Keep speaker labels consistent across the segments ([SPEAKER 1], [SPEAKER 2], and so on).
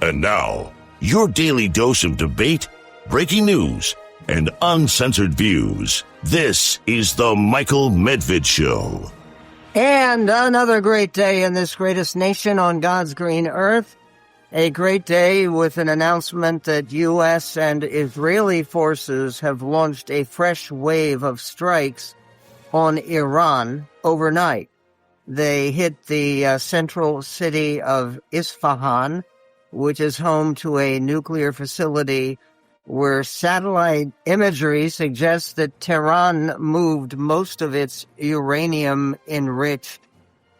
[SPEAKER 1] And now, your daily dose of debate, breaking news, and uncensored views. This is the Michael Medved Show.
[SPEAKER 2] And another great day in this greatest nation on God's green earth. A great day with an announcement that U.S. and Israeli forces have launched a fresh wave of strikes on Iran overnight. They hit the central city of Isfahan, which is home to a nuclear facility where satellite imagery suggests that Tehran moved most of its uranium enriched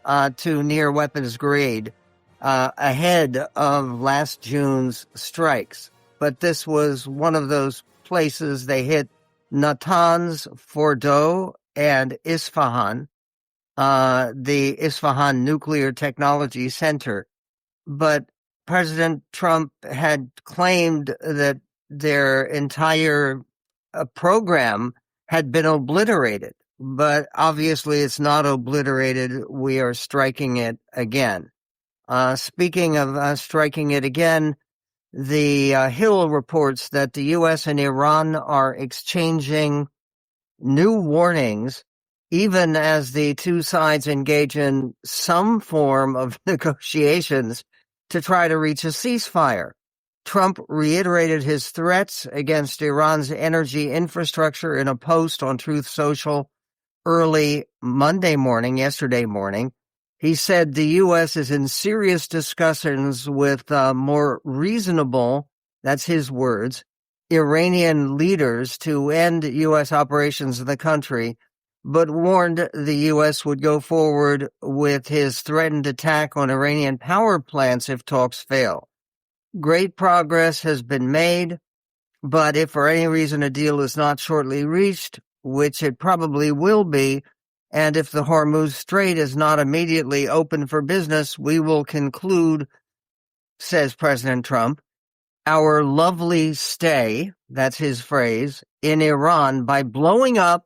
[SPEAKER 2] to near weapons grade ahead of last June's strikes. But this was one of those places. They hit Natanz, Fordow, and Isfahan, the Isfahan Nuclear Technology Center. But President Trump had claimed that their entire program had been obliterated. But obviously it's not obliterated. We are striking it again. Speaking of striking it again, the Hill reports that the U.S. and Iran are exchanging new warnings, even as the two sides engage in some form of negotiations to try to reach a ceasefire. Trump reiterated his threats against Iran's energy infrastructure in a post on Truth Social early yesterday morning. He said the U.S. is in serious discussions with more reasonable, that's his words, Iranian leaders to end U.S. operations in the country, but warned the U.S. would go forward with his threatened attack on Iranian power plants if talks fail. Great progress has been made, but if for any reason a deal is not shortly reached, which it probably will be, and if the Hormuz Strait is not immediately open for business, we will conclude, says President Trump, our lovely stay, that's his phrase, in Iran by blowing up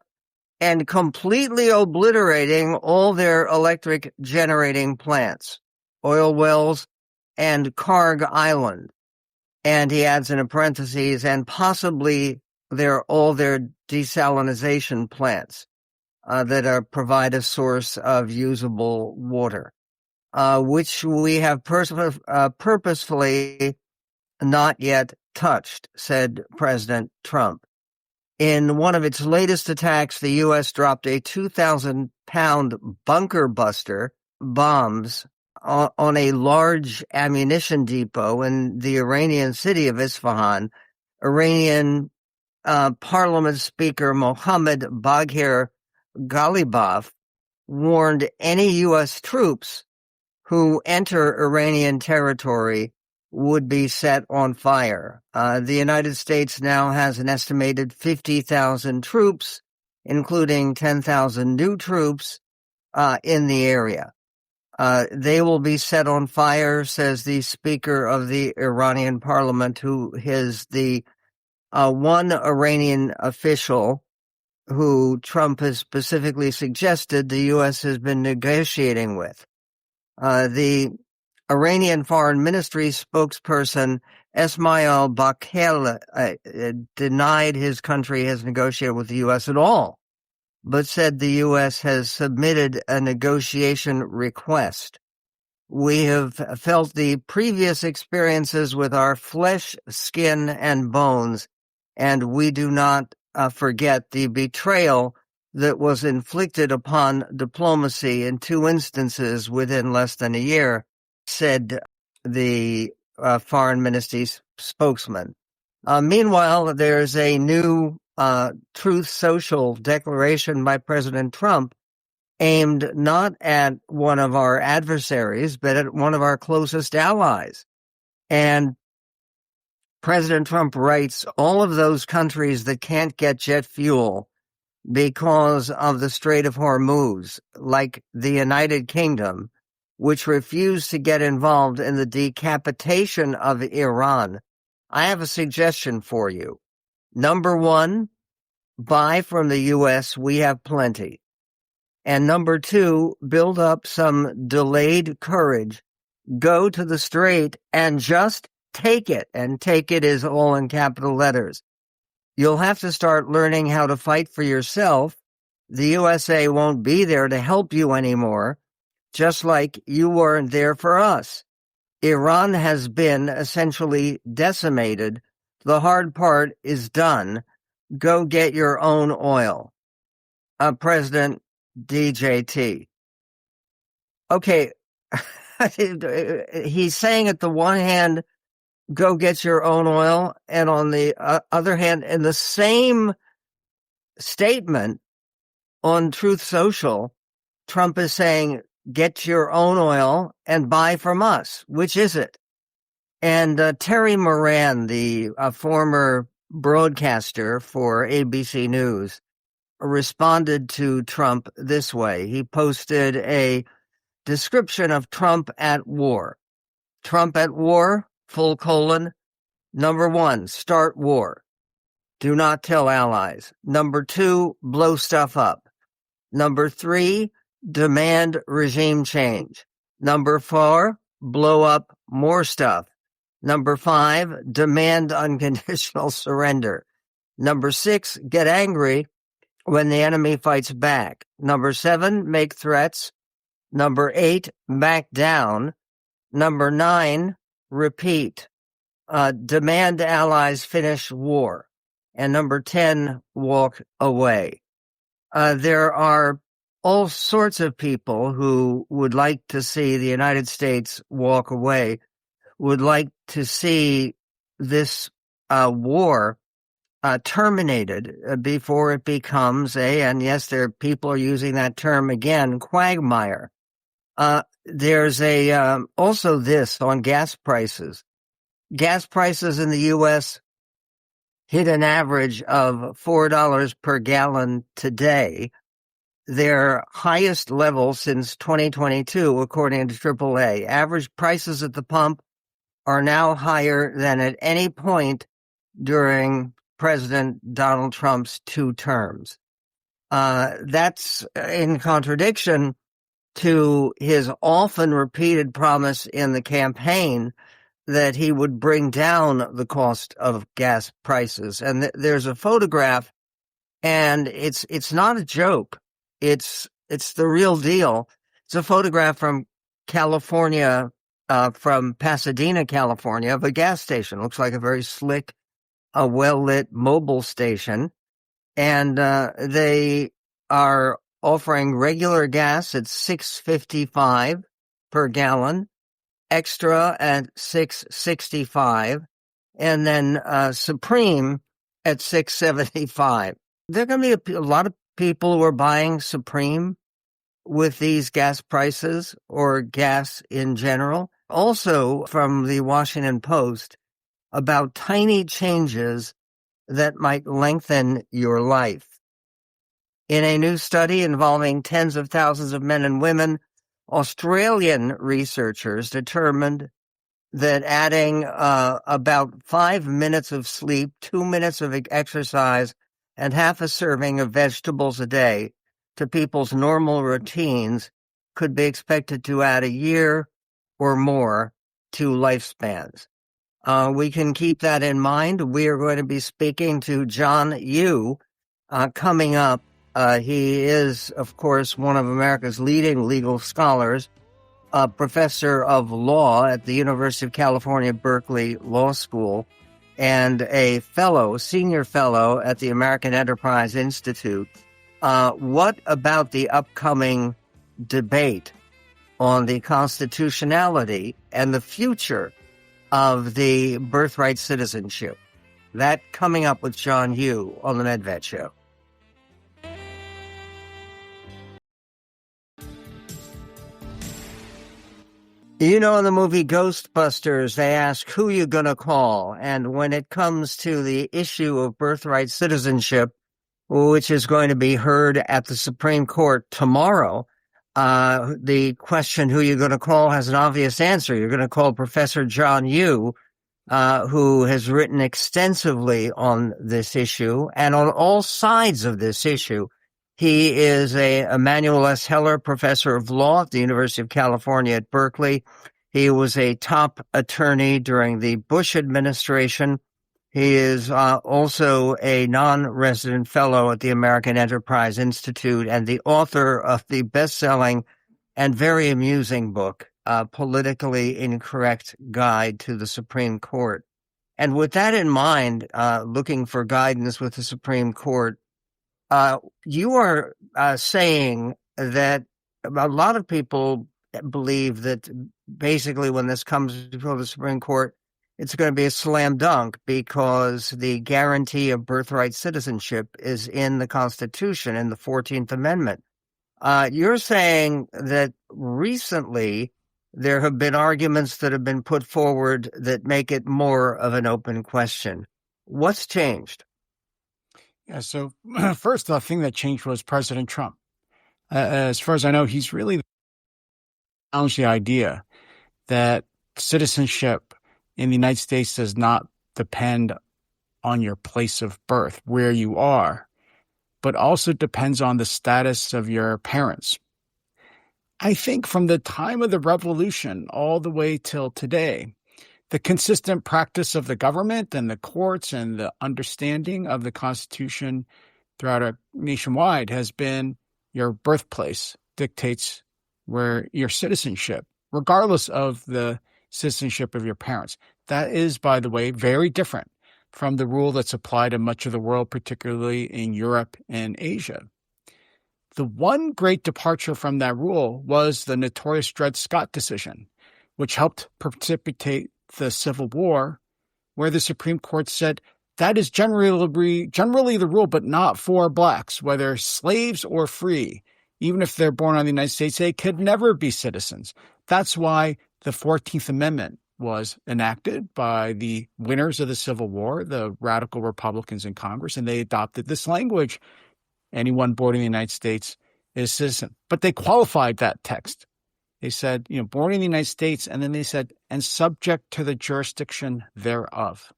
[SPEAKER 2] and completely obliterating all their electric generating plants, oil wells, and Karg Island. And he adds in parentheses, and possibly all their desalination plants that provide a source of usable water, which we have purposefully not yet touched, said President Trump. In one of its latest attacks, the U.S. dropped a 2,000-pound bunker buster bombs on a large ammunition depot in the Iranian city of Isfahan. Iranian Parliament Speaker Mohammad Baghir Ghalibaf warned any U.S. troops who enter Iranian territory would be set on fire. The United States now has an estimated 50,000 troops, including 10,000 new troops in the area. They will be set on fire, says the Speaker of the Iranian Parliament, who is the one Iranian official who Trump has specifically suggested the U.S. has been negotiating with. The Iranian Foreign Ministry spokesperson Esmail Bakel denied his country has negotiated with the U.S. at all, but said the U.S. has submitted a negotiation request. We have felt the previous experiences with our flesh, skin, and bones, and we do not forget the betrayal that was inflicted upon diplomacy in two instances within less than a year, said the foreign ministry's spokesman. Meanwhile, there's a new Truth Social declaration by President Trump aimed not at one of our adversaries, but at one of our closest allies. And President Trump writes, all of those countries that can't get jet fuel because of the Strait of Hormuz, like the United Kingdom, which refused to get involved in the decapitation of Iran, I have a suggestion for you. Number one, buy from the U.S. We have plenty. And number two, build up some delayed courage. Go to the strait and just take it, and take it is all in capital letters. You'll have to start learning how to fight for yourself. The USA won't be there to help you anymore, just like you weren't there for us. Iran has been essentially decimated. The hard part is done. Go get your own oil. President DJT. Okay, he's saying at the one hand, go get your own oil, and on the other hand, in the same statement on Truth Social, Trump is saying, get your own oil and buy from us. Which is it? And Terry Moran, the former broadcaster for ABC News, responded to Trump this way. He posted a description of Trump at war. Trump at war, : Number 1, start war. Do not tell allies. Number 2, blow stuff up. Number 3, demand regime change. Number 4, blow up more stuff. Number 5, demand unconditional surrender. Number 6, get angry when the enemy fights back. Number 7, make threats. Number 8, back down. Number 9, repeat. Demand allies finish war. And number 10, walk away. There are all sorts of people who would like to see the United States walk away, would like to see this war terminated before it becomes and yes, people are using that term again, quagmire. There's also this on gas prices. Gas prices in the U.S. hit an average of $4 per gallon today, their highest level since 2022, according to AAA. Average prices at the pump are now higher than at any point during President Donald Trump's 2 terms. That's in contradiction to his often repeated promise in the campaign that he would bring down the cost of gas prices. And there's a photograph, and it's not a joke. It's the real deal. It's a photograph from California, from Pasadena, California, of a gas station. Looks like a very slick, well-lit mobile station. And they are offering regular gas at $6.55 per gallon, extra at $6.65, and then Supreme at $6.75. There are going to be a lot of people who are buying Supreme with these gas prices or gas in general. Also from the Washington Post about tiny changes that might lengthen your life. In a new study involving tens of thousands of men and women, Australian researchers determined that adding about 5 minutes of sleep, 2 minutes of exercise, and half a serving of vegetables a day to people's normal routines could be expected to add a year or more to lifespans. We can keep that in mind. We are going to be speaking to John Yoo coming up. He is, of course, one of America's leading legal scholars, a professor of law at the University of California, Berkeley Law School, and a senior fellow at the American Enterprise Institute. What about the upcoming debate on the constitutionality and the future of the birthright citizenship? That coming up with John Yoo on the Medved Show. You know, in the movie Ghostbusters, they ask who you're going to call. And when it comes to the issue of birthright citizenship, which is going to be heard at the Supreme Court tomorrow, the question who you're going to call has an obvious answer. You're going to call Professor John Yoo, who has written extensively on this issue and on all sides of this issue. He is a Emanuel S. Heller Professor of Law at the University of California at Berkeley. He was a top attorney during the Bush administration. He is also a non-resident fellow at the American Enterprise Institute and the author of the best-selling and very amusing book, Politically Incorrect Guide to the Supreme Court. And with that in mind, looking for guidance with the Supreme Court, you are saying that a lot of people believe that basically when this comes before the Supreme Court, it's going to be a slam dunk because the guarantee of birthright citizenship is in the Constitution, in the 14th Amendment. You're saying that recently there have been arguments that have been put forward that make it more of an open question. What's changed?
[SPEAKER 3] Yeah, so first, the thing that changed was President Trump. As far as I know, he's really challenged the idea that citizenship in the United States does not depend on your place of birth, where you are, but also depends on the status of your parents. I think from the time of the revolution all the way till today, the consistent practice of the government and the courts and the understanding of the Constitution throughout our nationwide has been your birthplace dictates where your citizenship, regardless of the citizenship of your parents. That is, by the way, very different from the rule that's applied in much of the world, particularly in Europe and Asia. The one great departure from that rule was the notorious Dred Scott decision, which helped precipitate the Civil War, where the Supreme Court said that is generally the rule, but not for blacks, whether slaves or free. Even if they're born in the United States, they could never be citizens. That's why the 14th Amendment was enacted by the winners of the Civil War, the radical Republicans in Congress, and they adopted this language. Anyone born in the United States is a citizen. But they qualified that text. They said, born in the United States, and then they said, and subject to the jurisdiction thereof.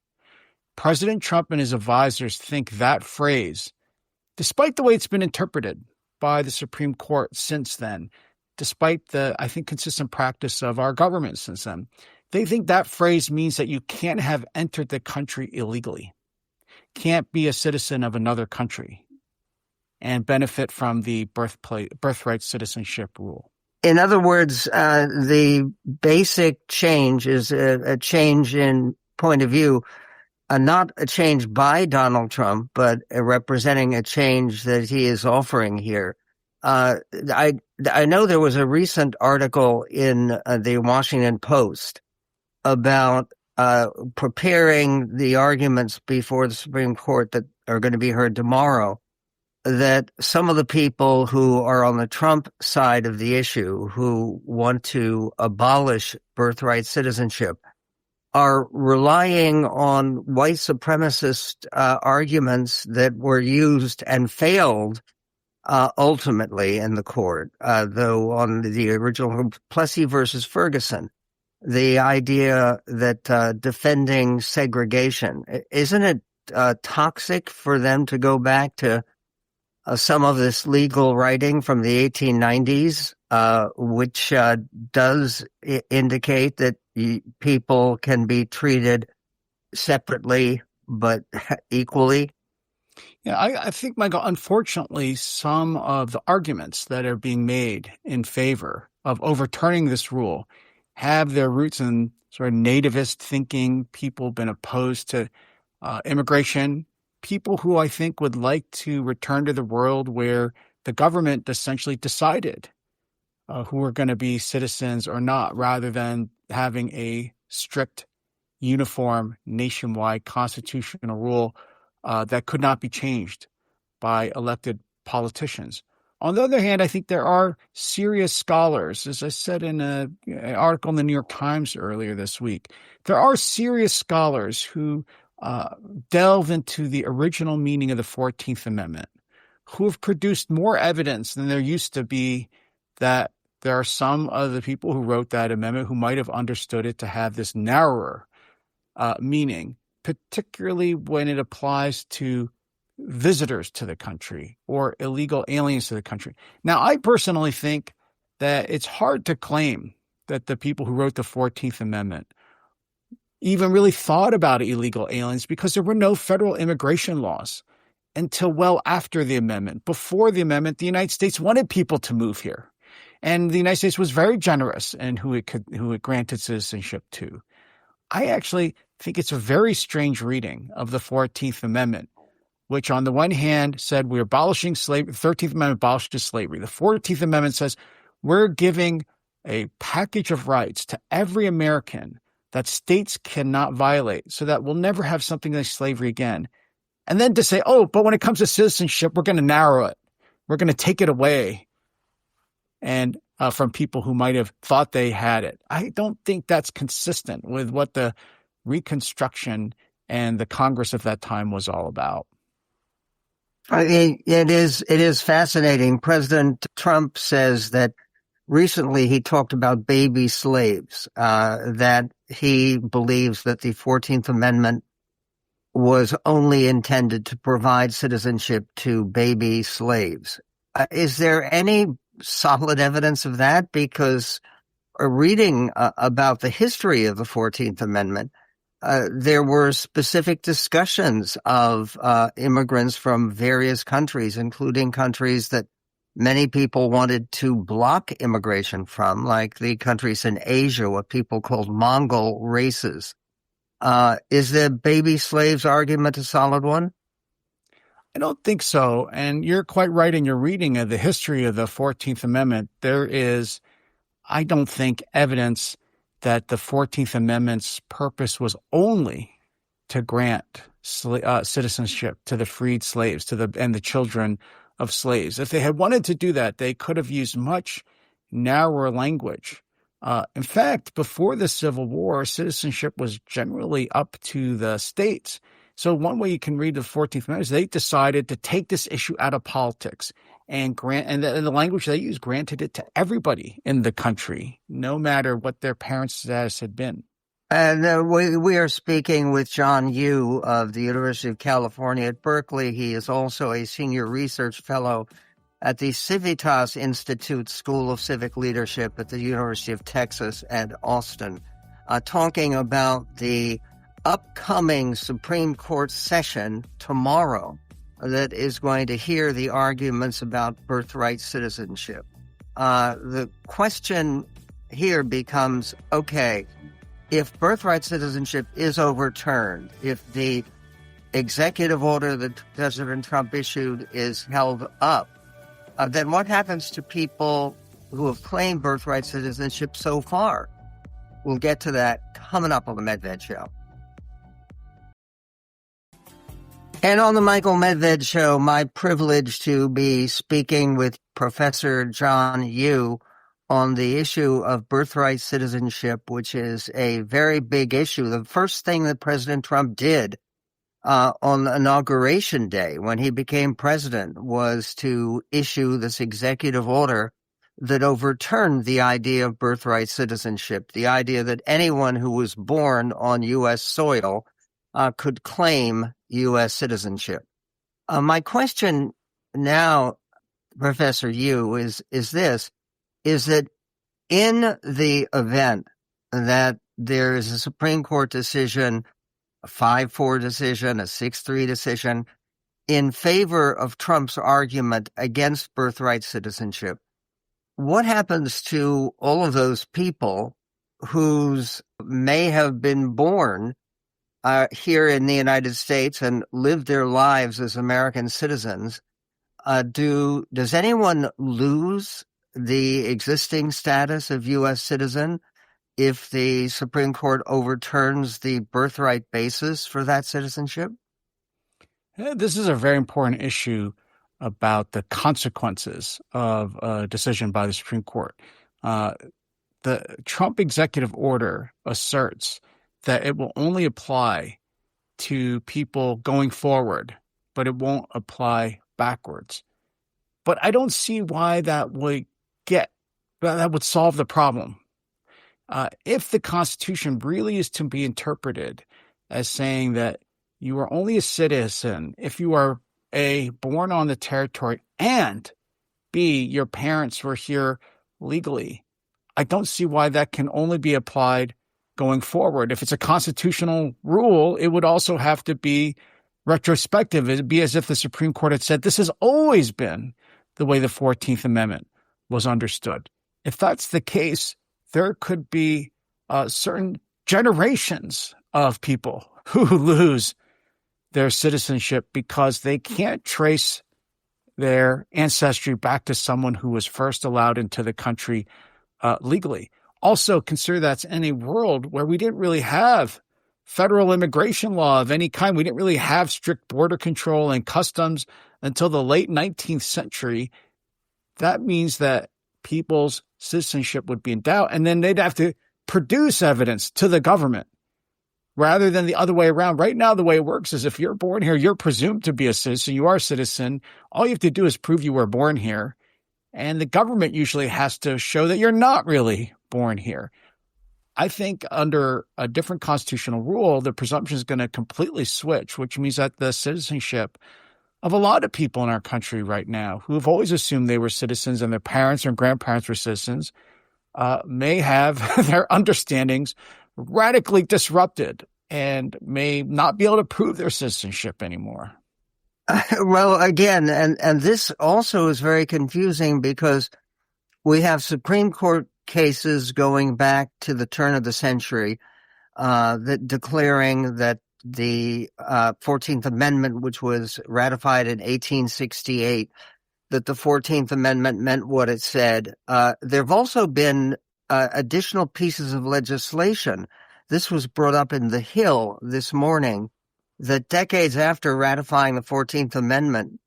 [SPEAKER 3] President Trump and his advisors think that phrase, despite the way it's been interpreted by the Supreme Court since then, despite the, I think, consistent practice of our government since then, they think that phrase means that you can't have entered the country illegally, can't be a citizen of another country, and benefit from the birthright citizenship rule.
[SPEAKER 2] In other words, the basic change is a change in point of view, not a change by Donald Trump, but representing a change that he is offering here. I know there was a recent article in the Washington Post about preparing the arguments before the Supreme Court that are going to be heard tomorrow, that some of the people who are on the Trump side of the issue, who want to abolish birthright citizenship, are relying on white supremacist arguments that were used and failed ultimately in the court, though on the original Plessy versus Ferguson, the idea that defending segregation, isn't it toxic for them to go back to some of this legal writing from the 1890s, which does indicate that people can be treated separately but equally?
[SPEAKER 3] Yeah, I think, Michael, unfortunately, some of the arguments that are being made in favor of overturning this rule have their roots in sort of nativist thinking. People have been opposed to immigration, people who I think would like to return to the world where the government essentially decided who are going to be citizens or not, rather than having a strict, uniform, nationwide constitutional rule that could not be changed by elected politicians. On the other hand, I think there are serious scholars, as I said in an article in the New York Times earlier this week, there are serious scholars who delve into the original meaning of the 14th Amendment, who have produced more evidence than there used to be that there are some of the people who wrote that amendment who might have understood it to have this narrower meaning, particularly when it applies to visitors to the country or illegal aliens to the country. Now, I personally think that it's hard to claim that the people who wrote the 14th Amendment even really thought about illegal aliens, because there were no federal immigration laws until well after the amendment. Before the amendment, the United States wanted people to move here, and the United States was very generous in who it granted citizenship to. I actually think it's a very strange reading of the 14th Amendment, which on the one hand said we're abolishing slavery. The 13th Amendment abolishes slavery. The 14th Amendment says we're giving a package of rights to every American that states cannot violate, so that we'll never have something like slavery again. And then to say, oh, but when it comes to citizenship, we're going to narrow it. We're going to take it away and from people who might have thought they had it. I don't think that's consistent with what the Reconstruction and the Congress of that time was all about.
[SPEAKER 2] I mean, it is fascinating. President Trump says that recently he talked about baby slaves, that he believes that the 14th Amendment was only intended to provide citizenship to baby slaves. Is there any solid evidence of that? Because reading about the history of the 14th Amendment, there were specific discussions of immigrants from various countries, including countries that many people wanted to block immigration from, like the countries in Asia, what people called Mongol races. Is the baby slaves argument a solid one?
[SPEAKER 3] I don't think so. And you're quite right in your reading of the history of the 14th Amendment. There is, I don't think, evidence that the 14th Amendment's purpose was only to grant citizenship to the freed slaves and the children of slaves. If they had wanted to do that, they could have used much narrower language. In fact, before the Civil War, citizenship was generally up to the states. So one way you can read the 14th Amendment is they decided to take this issue out of politics and the language they used granted it to everybody in the country, no matter what their parents' status had been.
[SPEAKER 2] And we are speaking with John Yoo of the University of California at Berkeley. He is also a senior research fellow at the Civitas Institute School of Civic Leadership at the University of Texas at Austin, talking about the upcoming Supreme Court session tomorrow that is going to hear the arguments about birthright citizenship. The question here becomes, okay, if birthright citizenship is overturned, if the executive order that President Trump issued is held up, then what happens to people who have claimed birthright citizenship so far? We'll get to that coming up on the Medved Show. And on the Michael Medved Show, my privilege to be speaking with Professor John Yoo on the issue of birthright citizenship, which is a very big issue. The first thing that President Trump did on Inauguration Day when he became president was to issue this executive order that overturned the idea of birthright citizenship, the idea that anyone who was born on U.S. soil could claim U.S. citizenship. My question now, Professor Yoo, is that in the event that there is a Supreme Court decision, a 5-4 decision, a 6-3 decision, in favor of Trump's argument against birthright citizenship, what happens to all of those people whose may have been born here in the United States and lived their lives as American citizens? Does anyone lose the existing status of U.S. citizen if the Supreme Court overturns the birthright basis for that citizenship?
[SPEAKER 3] This is a very important issue about the consequences of a decision by the Supreme Court. The Trump executive order asserts that it will only apply to people going forward, but it won't apply backwards. But I don't see why that would solve the problem. If the Constitution really is to be interpreted as saying that you are only a citizen if you are A, born on the territory, and B, your parents were here legally, I don't see why that can only be applied going forward. If it's a constitutional rule, it would also have to be retrospective. It'd be as if the Supreme Court had said, this has always been the way the 14th Amendment was understood. If that's the case, there could be certain generations of people who lose their citizenship because they can't trace their ancestry back to someone who was first allowed into the country legally. Also, consider that's in a world where we didn't really have federal immigration law of any kind. We didn't really have strict border control and customs until the late 19th century. That means that people's citizenship would be in doubt, and then they'd have to produce evidence to the government rather than the other way around. Right now, the way it works is if you're born here, you're presumed to be a citizen. You are a citizen. All you have to do is prove you were born here. And the government usually has to show that you're not really born here. I think under a different constitutional rule, the presumption is going to completely switch, which means that the citizenship of a lot of people in our country right now who have always assumed they were citizens and their parents or grandparents were citizens may have their understandings radically disrupted and may not be able to prove their citizenship anymore.
[SPEAKER 2] Well, again, and this also is very confusing because we have Supreme Court cases going back to the turn of the century that declaring that the 14th Amendment, which was ratified in 1868, that the 14th Amendment meant what it said. There have also been additional pieces of legislation. This was brought up in The Hill this morning, that decades after ratifying the 14th Amendment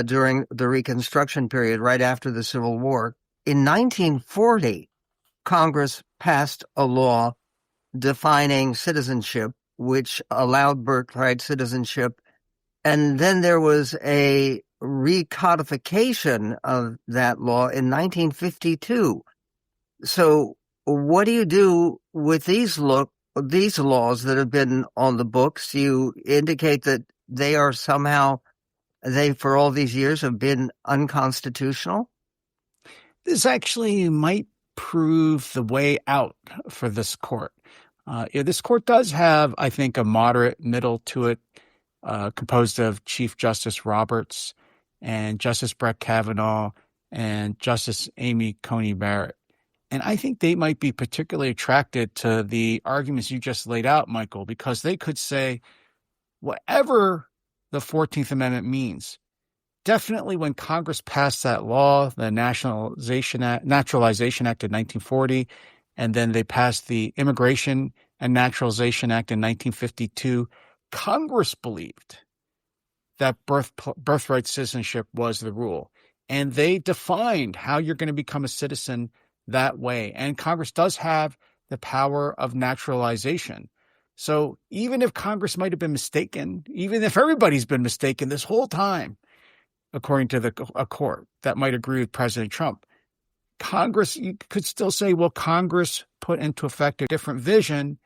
[SPEAKER 2] during the Reconstruction period, right after the Civil War, in 1940, Congress passed a law defining citizenship, which allowed birthright citizenship. And then there was a recodification of that law in 1952. So what do you do with these laws that have been on the books? You indicate that they are somehow, for all these years, have been unconstitutional?
[SPEAKER 3] This actually might prove the way out for this court. This court does have, I think, a moderate middle to it, composed of Chief Justice Roberts and Justice Brett Kavanaugh and Justice Amy Coney Barrett. And I think they might be particularly attracted to the arguments you just laid out, Michael, because they could say whatever the 14th Amendment means, definitely when Congress passed that law, the Naturalization Act of 1940, and then they passed the Immigration and Naturalization Act in 1952, Congress believed that birthright citizenship was the rule. And they defined how you're going to become a citizen that way. And Congress does have the power of naturalization. So even if Congress might have been mistaken, even if everybody's been mistaken this whole time, according to a court that might agree with President Trump, Congress, you could still say, well, Congress put into effect a different vision.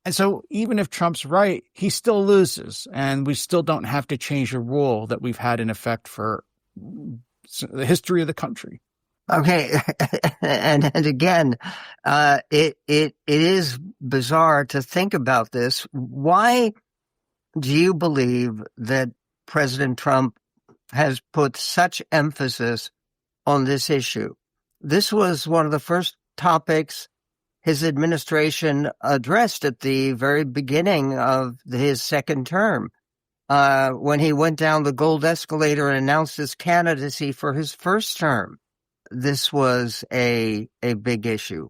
[SPEAKER 3] And so even if Trump's right, he still loses. And we still don't have to change a rule that we've had in effect for the history of the country.
[SPEAKER 2] Okay. And again, it is bizarre to think about this. Why do you believe that President Trump has put such emphasis on this issue? This was one of the first topics his administration addressed at the very beginning of his second term, when he went down the gold escalator and announced his candidacy for his first term. This was a big issue.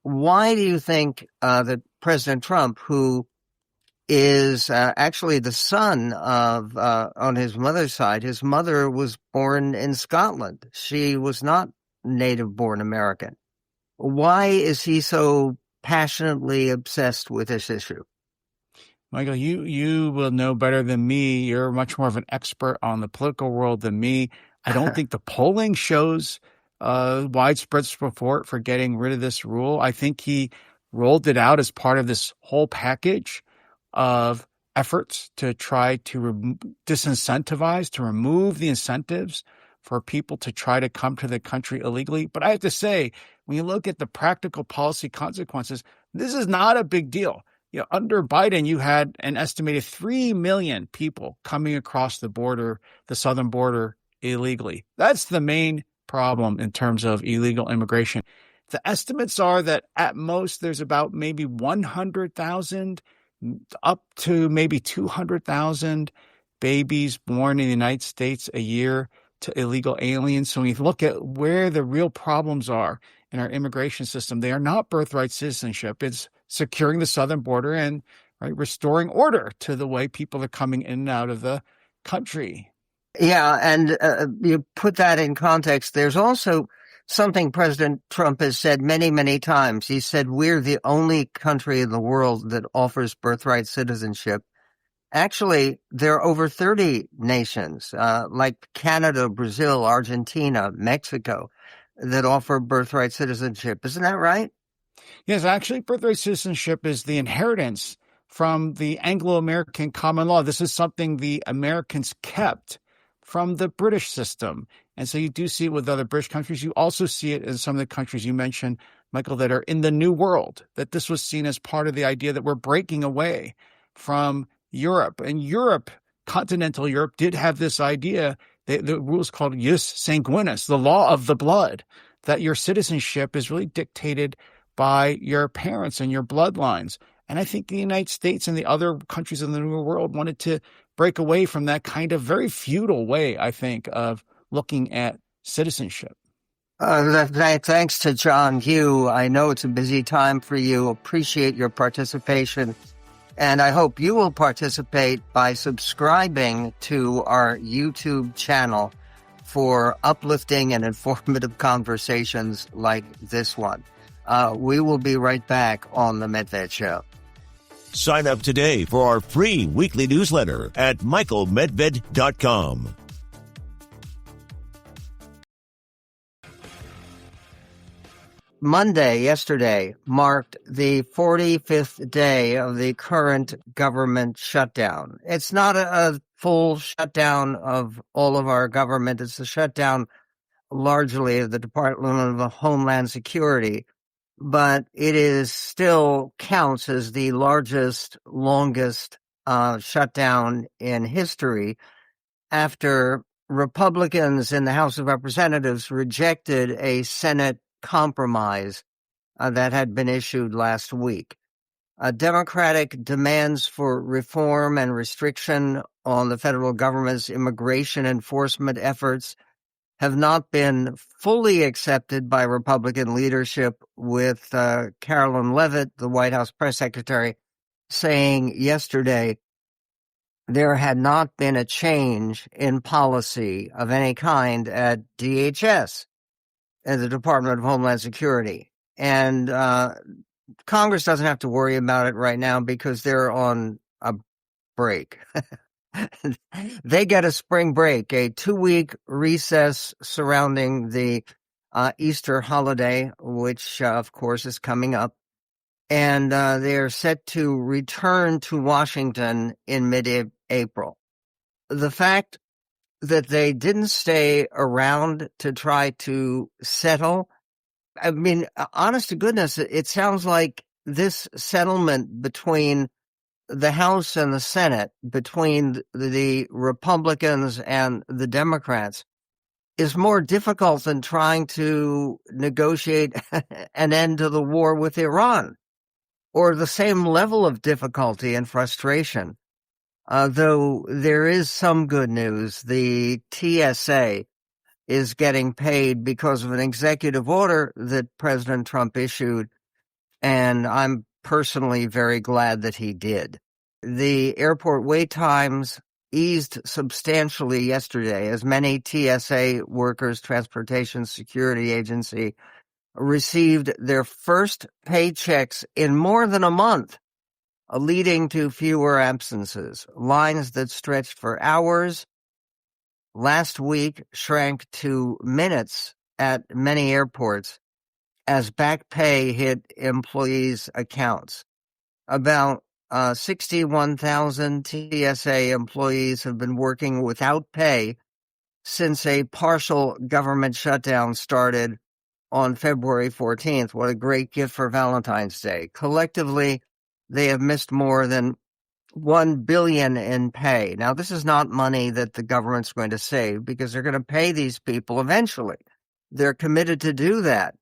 [SPEAKER 2] Why do you think that President Trump, who is actually the son of, on his mother's side, his mother was born in Scotland. She was not native-born American. Why is he so passionately obsessed with this issue?
[SPEAKER 3] Michael, you will know better than me. You're much more of an expert on the political world than me. I don't think the polling shows widespread support for getting rid of this rule. I think he rolled it out as part of this whole package of efforts to try to disincentivize, to remove the incentives for people to try to come to the country illegally. But I have to say, when you look at the practical policy consequences, this is not a big deal. Under Biden, you had an estimated 3 million people coming across the border, the southern border, illegally. That's the main problem in terms of illegal immigration. The estimates are that at most there's about maybe 100,000 up to maybe 200,000 babies born in the United States a year to illegal aliens. So when you look at where the real problems are in our immigration system, they are not birthright citizenship. It's securing the southern border and restoring order to the way people are coming in and out of the country.
[SPEAKER 2] Yeah, and you put that in context. There's also something President Trump has said many, many times. He said, we're the only country in the world that offers birthright citizenship. Actually, there are over 30 nations, like Canada, Brazil, Argentina, Mexico, that offer birthright citizenship. Isn't that right?
[SPEAKER 3] Yes, actually, birthright citizenship is the inheritance from the Anglo-American common law. This is something the Americans kept from the British system. And so you do see it with other British countries. You also see it in some of the countries you mentioned, Michael, that are in the New World, that this was seen as part of the idea that we're breaking away from Europe. And Europe, continental Europe, did have this idea, the rules called jus sanguinis, the law of the blood, that your citizenship is really dictated by your parents and your bloodlines. And I think the United States and the other countries in the New World wanted to break away from that kind of very feudal way, I think, of looking at citizenship.
[SPEAKER 2] Thanks to John Hugh. I know it's a busy time for you. Appreciate your participation. And I hope you will participate by subscribing to our YouTube channel for uplifting and informative conversations like this one. We will be right back on The Medved Show.
[SPEAKER 1] Sign up today for our free weekly newsletter at michaelmedved.com.
[SPEAKER 2] Yesterday, marked the 45th day of the current government shutdown. It's not a full shutdown of all of our government. It's a shutdown largely of the Department of Homeland Security, but it is still counts as the largest, longest shutdown in history after Republicans in the House of Representatives rejected a Senate compromise that had been issued last week. Democratic demands for reform and restriction on the federal government's immigration enforcement efforts have not been fully accepted by Republican leadership, with Carolyn Leavitt, the White House press secretary, saying yesterday there had not been a change in policy of any kind at DHS, at the Department of Homeland Security. And Congress doesn't have to worry about it right now because they're on a break. They get a spring break, a 2-week recess surrounding the Easter holiday, which, of course, is coming up. And they're set to return to Washington in mid-April. The fact that they didn't stay around to try to settle, I mean, honest to goodness, it sounds like this settlement between the House and the Senate, between the Republicans and the Democrats, is more difficult than trying to negotiate an end to the war with Iran, or the same level of difficulty and frustration. Though there is some good news. The TSA is getting paid because of an executive order that President Trump issued, and I'm personally very glad that he did. The airport wait times eased substantially yesterday as many TSA workers, Transportation Security Agency, received their first paychecks in more than a month, leading to fewer absences. Lines that stretched for hours last week shrank to minutes at many airports as back pay hit employees' accounts. About 61,000 TSA employees have been working without pay since a partial government shutdown started on February 14th. What a great gift for Valentine's Day. Collectively, they have missed more than $1 billion in pay. Now, this is not money that the government's going to save because they're going to pay these people eventually. They're committed to do that.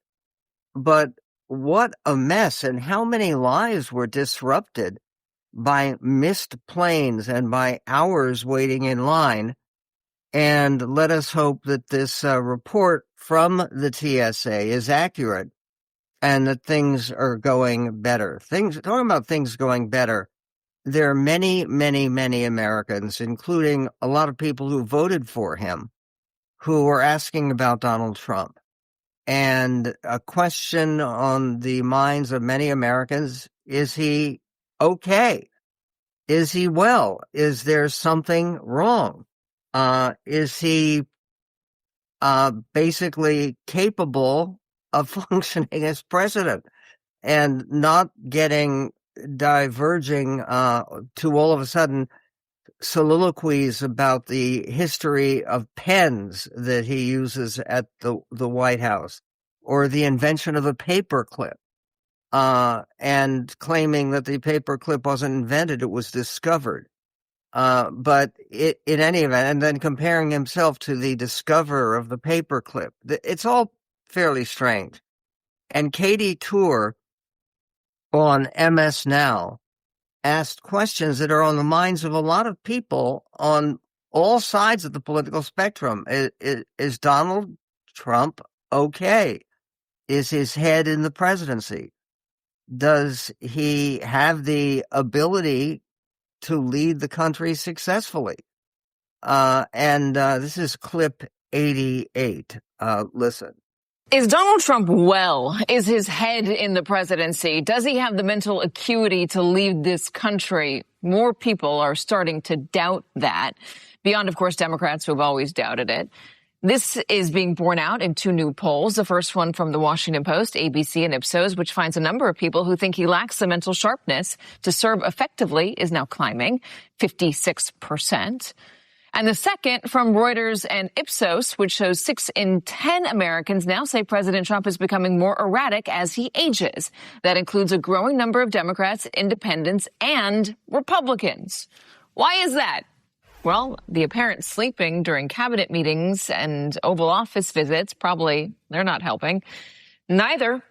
[SPEAKER 2] But what a mess, and how many lives were disrupted by missed planes and by hours waiting in line. And let us hope that this report from the TSA is accurate and that things are going better. Talking about things going better, there are many, many, many Americans, including a lot of people who voted for him, who are asking about Donald Trump. And a question on the minds of many Americans, is he okay? Is he well? Is there something wrong? Is he basically capable of functioning as president and not getting diverging to all of a sudden soliloquies about the history of pens that he uses at the White House, or the invention of a paperclip, and claiming that the paperclip wasn't invented, it was discovered. But in any event, and then comparing himself to the discoverer of the paperclip, it's all fairly strange. And Katie Tour on MS Now asked questions that are on the minds of a lot of people on all sides of the political spectrum. Is Donald Trump okay? Is his head in the presidency? Does he have the ability to lead the country successfully? And this is clip 88. Listen.
[SPEAKER 4] Is Donald Trump well? Is his head in the presidency? Does he have the mental acuity to lead this country? More people are starting to doubt that, beyond, of course, Democrats who have always doubted it. This is being borne out in two new polls. The first one from the Washington Post, ABC, and Ipsos, which finds a number of people who think he lacks the mental sharpness to serve effectively, is now climbing 56%. And the second from Reuters and Ipsos, which shows 6 in 10 Americans now say President Trump is becoming more erratic as he ages. That includes a growing number of Democrats, independents, and Republicans. Why is that? Well, the apparent sleeping during cabinet meetings and Oval Office visits, probably they're not helping. Neither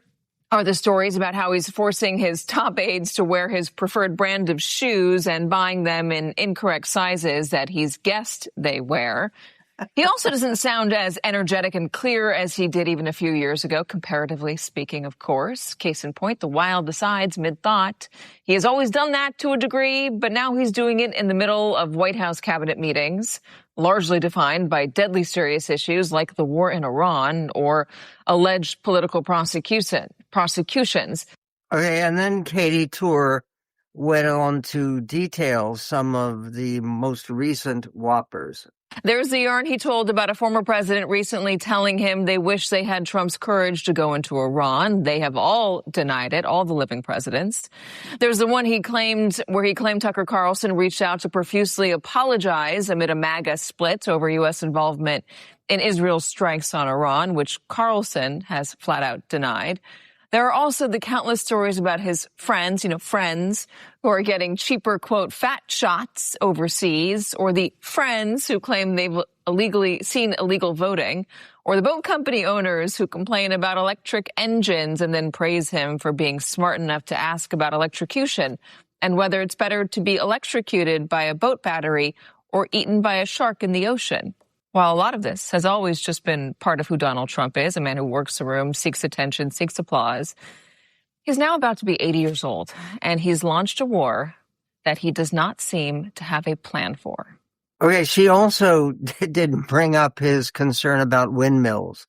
[SPEAKER 4] are the stories about how he's forcing his top aides to wear his preferred brand of shoes and buying them in incorrect sizes that he's guessed they wear. He also doesn't sound as energetic and clear as he did even a few years ago, comparatively speaking, of course. Case in point, the wild asides mid-thought. He has always done that to a degree, but now he's doing it in the middle of White House cabinet meetings, largely defined by deadly serious issues like the war in Iran or alleged political prosecutions.
[SPEAKER 2] Okay, and then Katie Tour went on to detail some of the most recent whoppers.
[SPEAKER 4] There's the yarn he told about a former president recently telling him they wish they had Trump's courage to go into Iran. They have all denied it, all the living presidents. There's the one where he claimed Tucker Carlson reached out to profusely apologize amid a MAGA split over U.S. involvement in Israel's strikes on Iran, which Carlson has flat out denied. There are also the countless stories about his friends who are getting cheaper, quote, fat shots overseas, or the friends who claim they've seen illegal voting, or the boat company owners who complain about electric engines and then praise him for being smart enough to ask about electrocution and whether it's better to be electrocuted by a boat battery or eaten by a shark in the ocean. While a lot of this has always just been part of who Donald Trump is, a man who works the room, seeks attention, seeks applause, he's now about to be 80 years old, and he's launched a war that he does not seem to have a plan for.
[SPEAKER 2] Okay, she also didn't bring up his concern about windmills,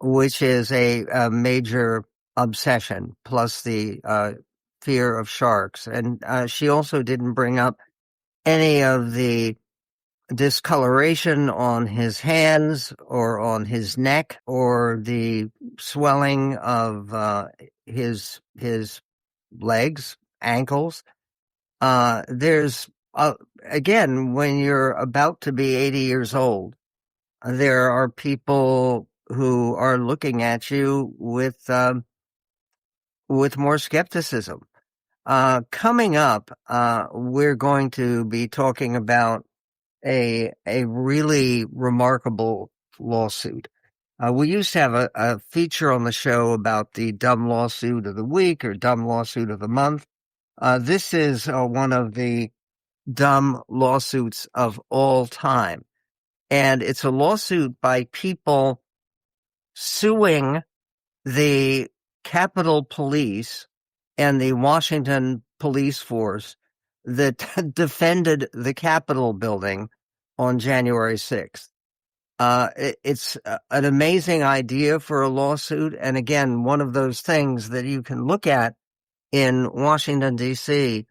[SPEAKER 2] which is a major obsession, plus the fear of sharks. And she also didn't bring up any of the discoloration on his hands or on his neck or the swelling of his legs, ankles. There's again, when you're about to be 80 years old, there are people who are looking at you with more skepticism. Coming up, we're going to be talking about a really remarkable lawsuit. We used to have a feature on the show about the dumb lawsuit of the week or dumb lawsuit of the month. This is one of the dumb lawsuits of all time. And it's a lawsuit by people suing the Capitol Police and the Washington police force that defended the Capitol building on January 6th. It's an amazing idea for a lawsuit. And again, one of those things that you can look at in Washington, D.C.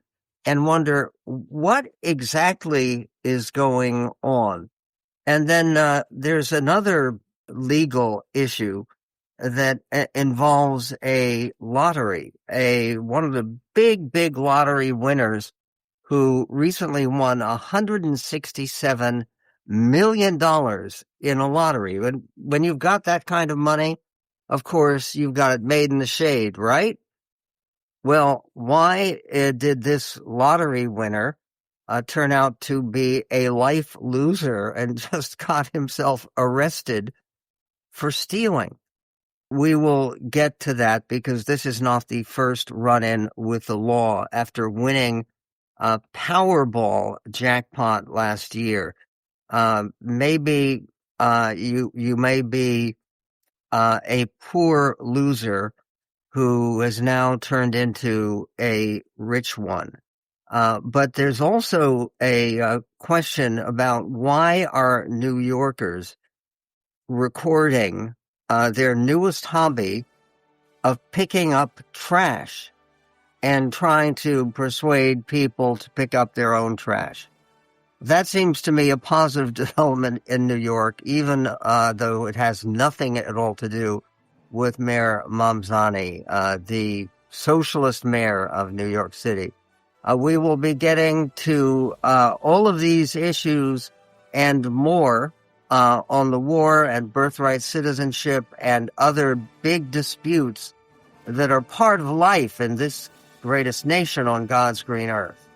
[SPEAKER 2] and wonder what exactly is going on. And then there's another legal issue that involves a lottery, one of the big lottery winners who recently won $167 million in a lottery. When you've got that kind of money, of course, you've got it made in the shade, right? Well, why did this lottery winner turn out to be a life loser and just got himself arrested for stealing? We will get to that because this is not the first run-in with the law after winning a Powerball jackpot last year. Maybe you may be a poor loser who has now turned into a rich one. But there's also a question about why are New Yorkers recording their newest hobby of picking up trash and trying to persuade people to pick up their own trash. That seems to me a positive development in New York, even though it has nothing at all to do with Mayor Mamzani, the socialist mayor of New York City. We will be getting to all of these issues and more on the war and birthright citizenship and other big disputes that are part of life in this greatest nation on God's green earth.